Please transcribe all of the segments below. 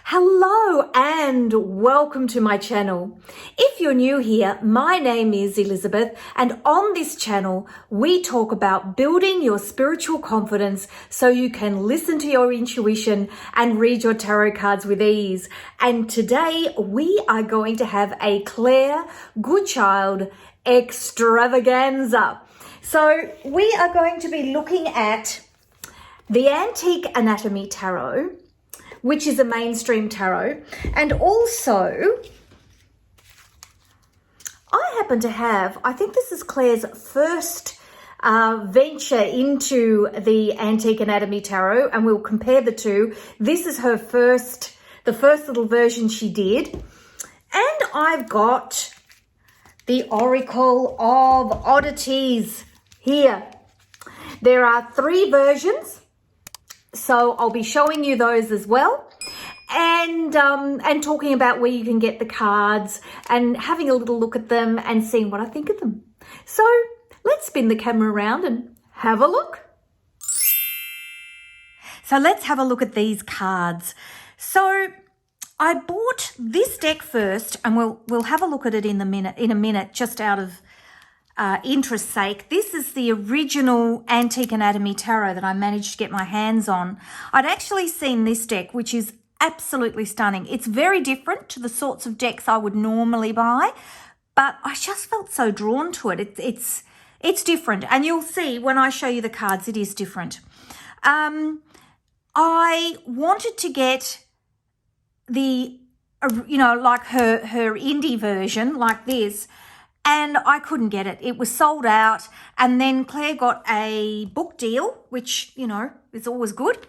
Hello and welcome to my channel. If you're new here, my name is Elizabeth, and on this channel we talk about building your spiritual confidence so you can listen to your intuition and read your tarot cards with ease. And today we are going to have a Claire Goodchild extravaganza. So we are going to be looking at the Antique Anatomy Tarot, which is a mainstream tarot. And also, I happen to have, I think this is Claire's first venture into the Antique Anatomy Tarot, and we'll compare the two. This is her the first little version she did. And I've got the Oracle of Oddities here. There are 3 versions, so I'll be showing you those as well, and talking about where you can get the cards and having a little look at them and seeing what I think of them. So let's spin the camera around and have a look. So let's have a look at these cards. So I bought this deck first, and we'll have a look at it in a minute, just out of interest's sake. This is the original Antique Anatomy Tarot that I managed to get my hands on. I'd actually seen this deck, which is absolutely stunning. It's very different to the sorts of decks I would normally buy, but I just felt so drawn to it. It's different, and you'll see when I show you the cards, it is different. I wanted to get the, like her indie version like this, and I couldn't get it. It was sold out. And then Claire got a book deal, which, is always good,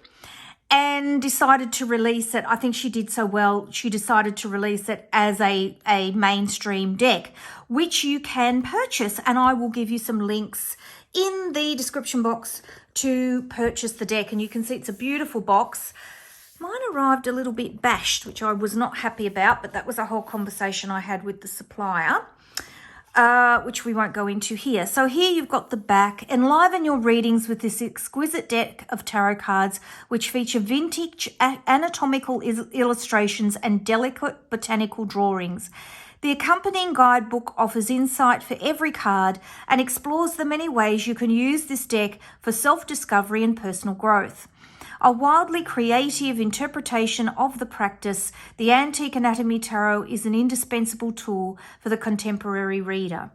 and decided to release it. I think she did so well, she decided to release it as a mainstream deck, which you can purchase. And I will give you some links in the description box to purchase the deck. And you can see it's a beautiful box. Mine arrived a little bit bashed, which I was not happy about, but that was a whole conversation I had with the supplier, which we won't go into here. So here you've got the back. Enliven your readings with this exquisite deck of tarot cards, which feature vintage anatomical illustrations and delicate botanical drawings. The accompanying guidebook offers insight for every card and explores the many ways you can use this deck for self-discovery and personal growth. A wildly creative interpretation of the practice, the Antique Anatomy Tarot is an indispensable tool for the contemporary reader.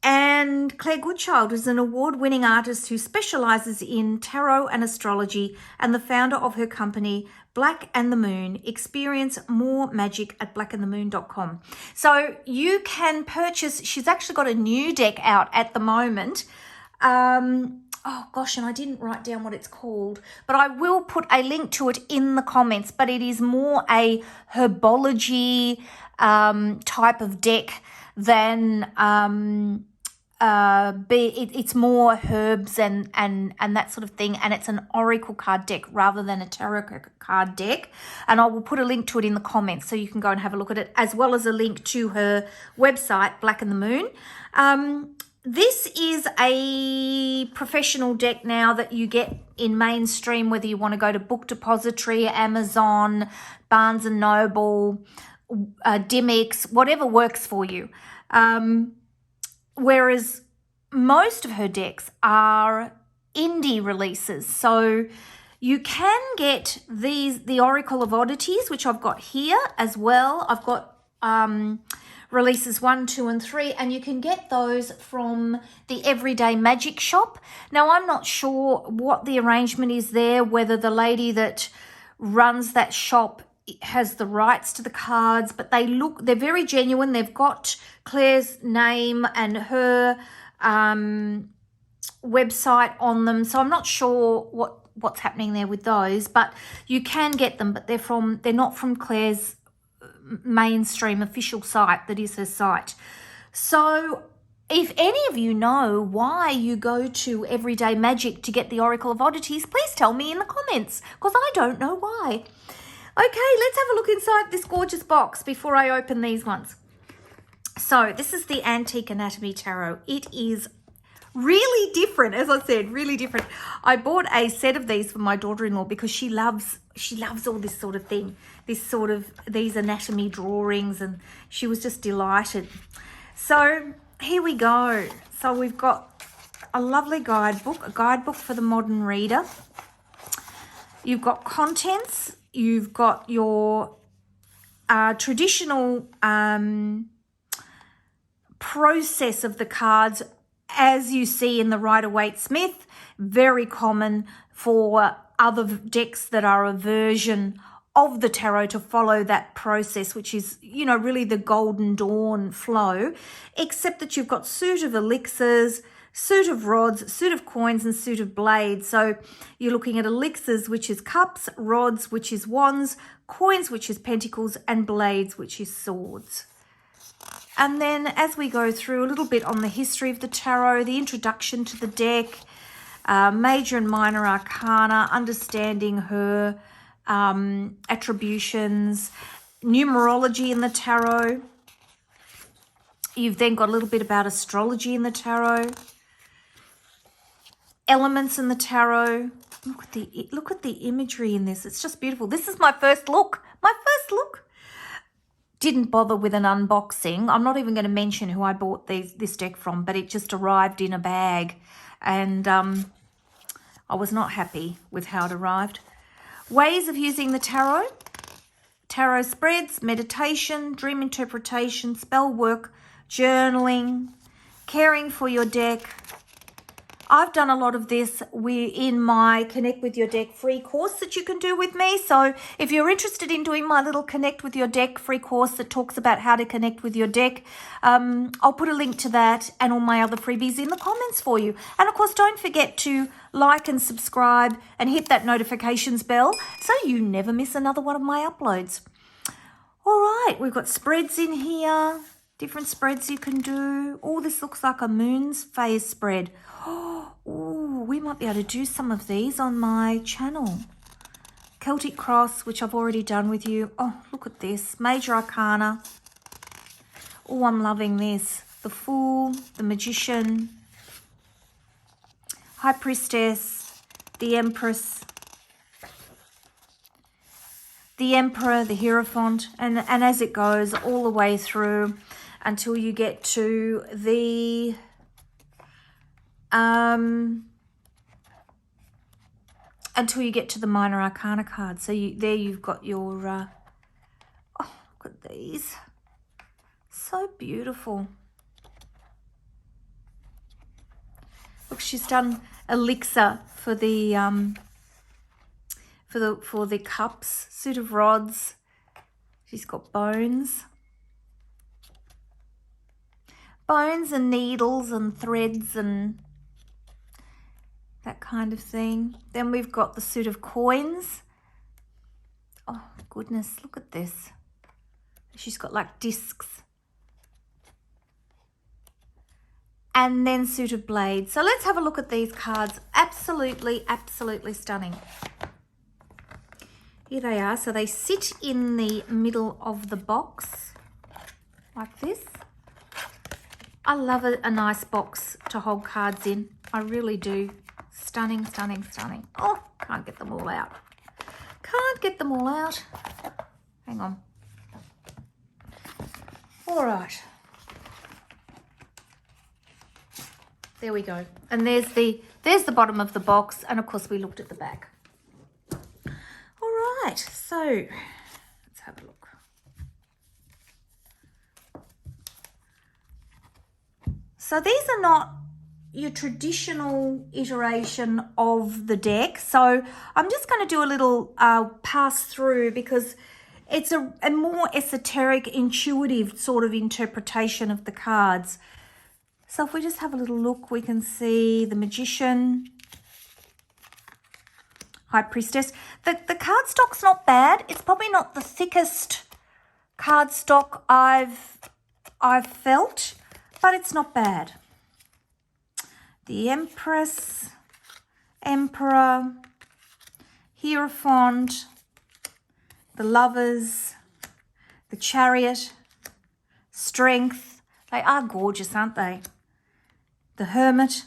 And Claire Goodchild is an award-winning artist who specialises in tarot and astrology, and the founder of her company, Black and the Moon. Experience more magic at blackandthemoon.com. So you can purchase, she's actually got a new deck out at the moment. Oh gosh, and I didn't write down what it's called, but I will put a link to it in the comments. But it is more a herbology type of deck than it's more herbs and that sort of thing, and it's an oracle card deck rather than a tarot card deck. And I will put a link to it in the comments so you can go and have a look at it, as well as a link to her website, Black and the Moon. This is a professional deck now that you get in mainstream, whether you want to go to Book Depository, Amazon, Barnes & Noble, Dimmicks, whatever works for you. Whereas most of her decks are indie releases. So you can get the Oracle of Oddities, which I've got here as well. I've got releases 1, 2, and 3, and you can get those from the Everyday Magic shop. Now, I'm not sure what the arrangement is there, whether the lady that runs that shop has the rights to the cards, but they're very genuine. They've got Claire's name and her website on them, so I'm not sure what's happening there with those, but you can get them, but they're not from Claire's mainstream official site that is her site. So if any of you know why you go to Everyday Magic to get the Oracle of Oddities, please tell me in the comments, because I don't know why. Okay, let's have a look inside this gorgeous box before I open these ones. So this is the Antique Anatomy Tarot. It is Really different, as I said, really different. I bought a set of these for my daughter-in-law because she loves all this sort of thing, these anatomy drawings, and she was just delighted. So here we go. So we've got a lovely guidebook, a guidebook for the modern reader. You've got contents, you've got your traditional process of the cards as you see in the Rider Waite Smith, very common for other decks that are a version of the tarot to follow that process, which is, you know, really the Golden Dawn flow, except that you've got suit of elixirs, suit of rods, suit of coins, and suit of blades. So you're looking at elixirs, which is cups, rods, which is wands, coins, which is pentacles, and blades, which is swords. And then as we go through a little bit on the history of the tarot, the introduction to the deck, major and minor arcana, understanding her attributions, numerology in the tarot. You've then got a little bit about astrology in the tarot, elements in the tarot. Look at the imagery in this. It's just beautiful. This is my first look. Didn't bother with an unboxing. I'm not even going to mention who I bought this deck from, but it just arrived in a bag, and I was not happy with how it arrived. Ways of using the tarot. Tarot spreads, meditation, dream interpretation, spell work, journaling, caring for your deck. I've done a lot of this in my Connect with Your Deck free course that you can do with me. So if you're interested in doing my little Connect with Your Deck free course that talks about how to connect with your deck, I'll put a link to that and all my other freebies in the comments for you. And of course, don't forget to like and subscribe and hit that notifications bell so you never miss another one of my uploads. All right, we've got spreads in here, different spreads you can do. Oh, this looks like a moon's phase spread. Oh, we might be able to do some of these on my channel. Celtic Cross, which I've already done with you. Oh, look at this. Major Arcana. Oh, I'm loving this. The Fool, the Magician, High Priestess, the Empress, the Emperor, the Hierophant, and as it goes all the way through until you get to the Minor Arcana card. So there you've got your oh, look at these, so beautiful. Look, she's done elixir for the for the cups, suit of rods. She's got bones and needles and threads and that kind of thing. Then we've got the suit of coins. Oh goodness, look at this. She's got like discs. And then suit of blades. So let's have a look at these cards. Absolutely, absolutely stunning. Here they are. So they sit in the middle of the box like this. I love a nice box to hold cards in. I really do. Stunning, stunning, stunning. Oh, can't get them all out. Can't get them all out. Hang on. All right. There we go. And there's the bottom of the box. And of course we looked at the back. All right. So let's have a look. So these are not your traditional iteration of the deck. So I'm just going to do a little pass through because it's a more esoteric, intuitive sort of interpretation of the cards. So if we just have a little look, we can see the Magician, High Priestess. The cardstock's not bad. It's probably not the thickest cardstock I've felt, but it's not bad. The Empress, Emperor, Hierophant, the Lovers, the Chariot, Strength. They are gorgeous, aren't they? The Hermit,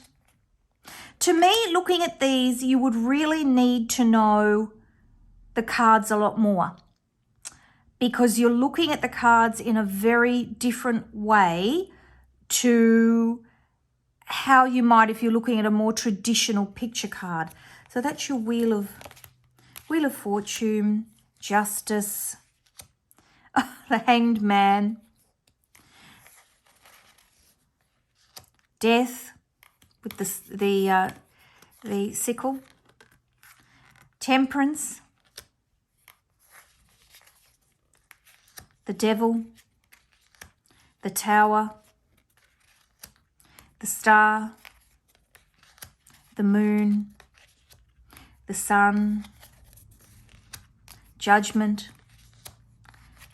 To me, looking at these, you would really need to know the cards a lot more, because you're looking at the cards in a very different way to how you might if you're looking at a more traditional picture card. So that's your Wheel of Fortune, Justice, the Hanged Man, Death with the sickle, Temperance, the Devil, the Tower, the Star, the Moon, the Sun, Judgment,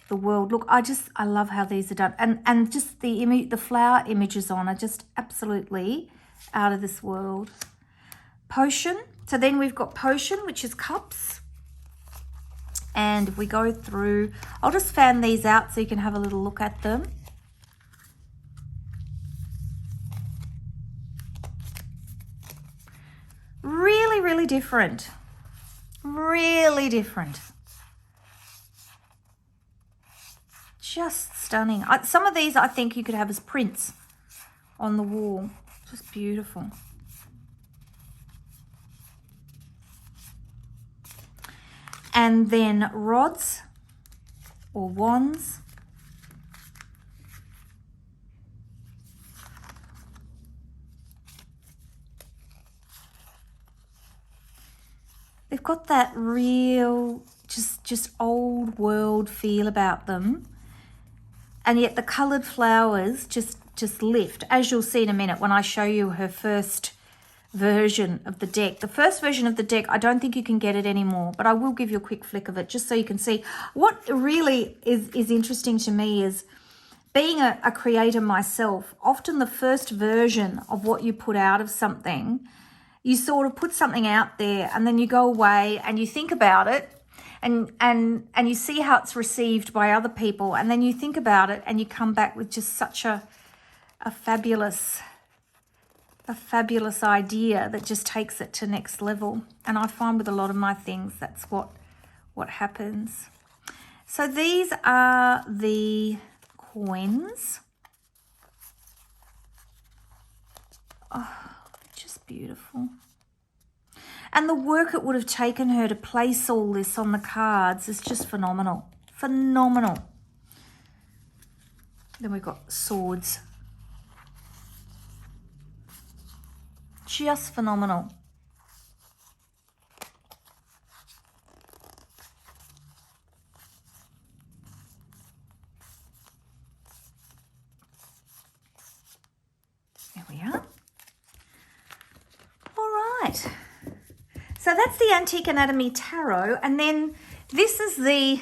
the World. Look, I love how these are done, and just the flower images on are just absolutely out of this world. Potion. So then we've got Potion, which is cups. And if we go through, I'll just fan these out so you can have a little look at them. Really, really different. Really different. Just stunning. Some of these I think you could have as prints on the wall. Just beautiful. And then rods or wands. They've got that real, just old world feel about them. And yet the coloured flowers just lift, as you'll see in a minute when I show you her first version of the deck. The first version of the deck, I don't think you can get it anymore, but I will give you a quick flick of it just so you can see. What really is interesting to me is, being a creator myself, often the first version of what you put out of something, you sort of put something out there and then you go away and you think about it and you see how it's received by other people, and then you think about it and you come back with just such a fabulous idea that just takes it to next level. And I find with a lot of my things, that's what happens. So these are the coins. Oh, just beautiful. And the work it would have taken her to place all this on the cards is just phenomenal. Phenomenal. Then we've got swords. Just phenomenal. There we are. All right. So that's the Antique Anatomy Tarot, and then this is the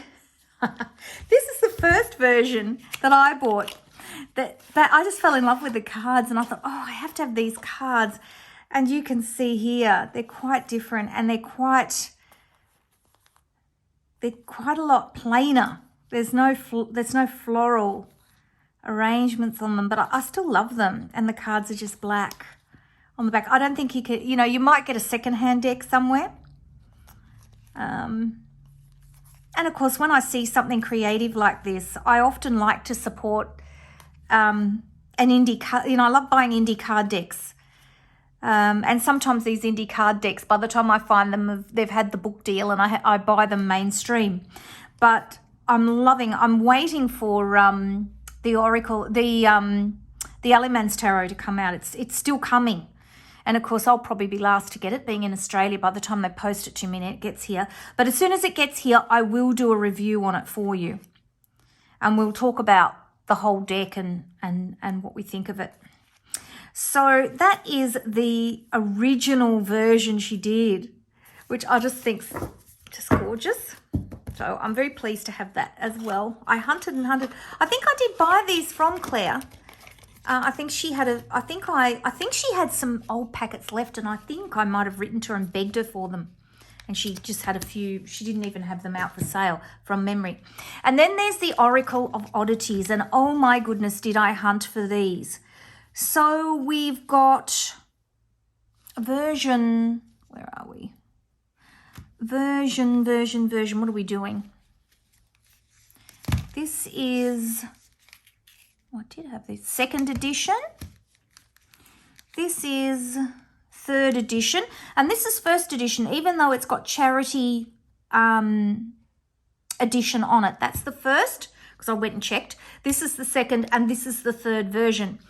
this is the first version that I bought. That I just fell in love with the cards, and I thought, oh, I have to have these cards. And you can see here, they're quite different, and they're quite a lot plainer. There's no floral arrangements on them, but I still love them. And the cards are just black on the back. I don't think you could, you might get a secondhand deck somewhere. And of course, when I see something creative like this, I often like to support an indie card. I love buying indie card decks. And sometimes these indie card decks, by the time I find them, they've had the book deal, and I buy them mainstream. But I'm waiting for the Oracle, the Allemans Tarot to come out. It's still coming. And of course, I'll probably be last to get it, being in Australia by the time they post it to me and it gets here. But as soon as it gets here, I will do a review on it for you. And we'll talk about the whole deck and what we think of it. So that is the original version she did, which I just think's just gorgeous. So I'm very pleased to have that as well. I hunted and hunted. I think I did buy these from Claire. I think she had I think she had some old packets left, and I think I might have written to her and begged her for them. And she just had a few. She didn't even have them out for sale from memory. And then there's the Oracle of Oddities, and oh my goodness, did I hunt for these. So we've got version, where are we? Version, what are we doing? This is, I did have this, 2nd edition. This is 3rd edition. And this is 1st edition, even though it's got charity edition on it. That's the 1st, because I went and checked. This is the 2nd, and this is the 3rd version.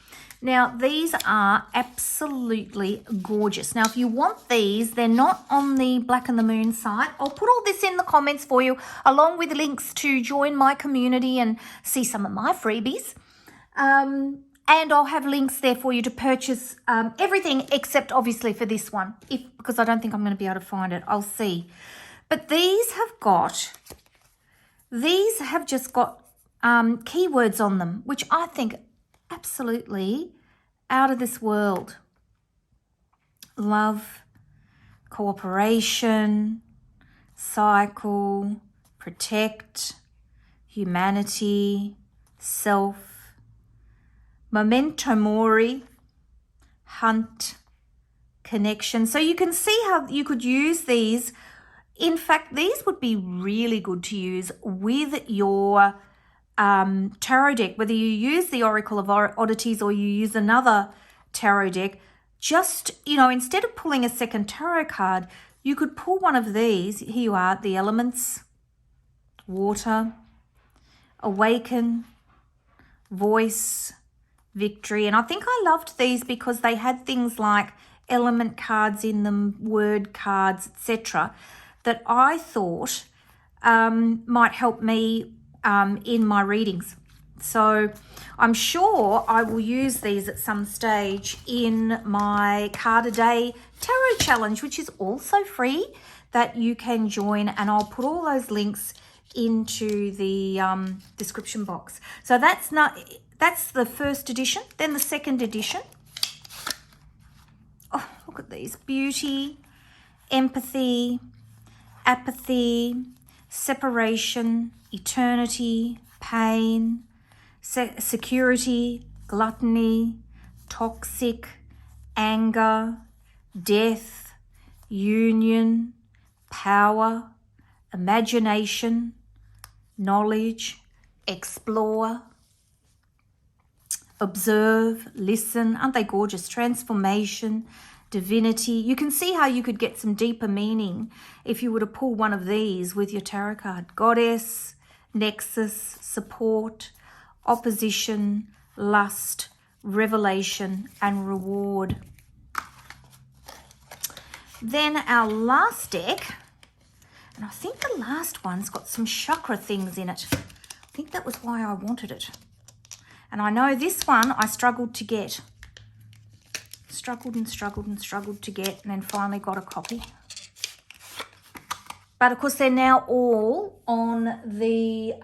Now, these are absolutely gorgeous. Now, if you want these, they're not on the Black and the Moon site. I'll put all this in the comments for you, along with links to join my community and see some of my freebies. And I'll have links there for you to purchase everything except obviously for this one, because I don't think I'm going to be able to find it. I'll see. But these have just got keywords on them, which I think absolutely out of this world. Love, cooperation, cycle, protect, humanity, self, memento mori, hunt, connection. So you can see how you could use these. In fact, these would be really good to use with your tarot deck, whether you use the Oracle of Oddities or you use another tarot deck. Just, instead of pulling a second tarot card, you could pull one of these. Here you are, the elements, water, awaken, voice, victory. And I think I loved these because they had things like element cards in them, word cards, etc., that I thought might help me in my readings. So I'm sure I will use these at some stage in my card a day tarot challenge, which is also free, that you can join, and I'll put all those links into the description box. So that's the 1st edition. Then the 2nd edition. Oh, look at these. Beauty, empathy, apathy, separation, eternity, pain, security, gluttony, toxic, anger, death, union, power, imagination, knowledge, explore, observe, listen. Aren't they gorgeous? Transformation, divinity. You can see how you could get some deeper meaning if you were to pull one of these with your tarot card. Goddess, nexus, support, opposition, lust, revelation, and reward. Then our last deck, and I think the last one's got some chakra things in it. I think that was why I wanted it. And I know this one I struggled to get. Struggled to get, and then finally got a copy. But of course they're now all on the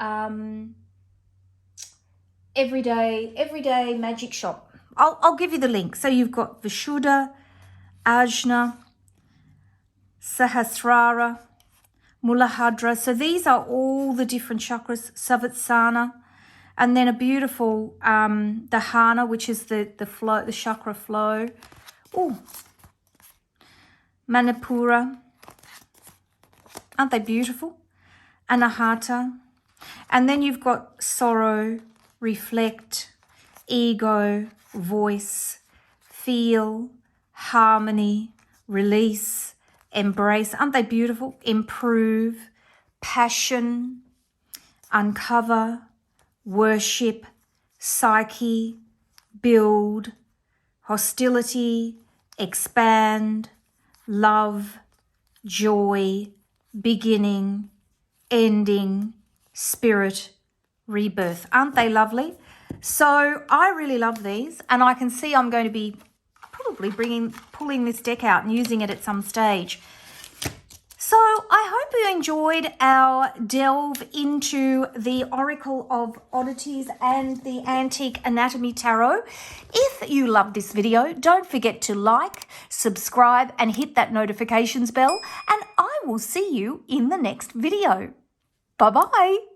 everyday magic shop. I'll give you the link. So you've got Vishuddha, Ajna, Sahasrara, Mulahadra. So these are all the different chakras. Savitsana, and then a beautiful Dahana, which is the flow, the chakra flow. Oh, Manipura. Aren't they beautiful? Anahata. And then you've got sorrow, reflect, ego, voice, feel, harmony, release, embrace. Aren't they beautiful? Improve, passion, uncover, worship, psyche, build, hostility, expand, love, joy, beginning, ending, spirit, rebirth. Aren't they lovely? So I really love these, and I can see I'm going to be probably pulling this deck out and using it at some stage. So I hope you enjoyed our delve into the Oracle of Oddities and the Antique Anatomy Tarot. If you loved this video, don't forget to like, subscribe, and hit that notifications bell, and I will see you in the next video. Bye-bye.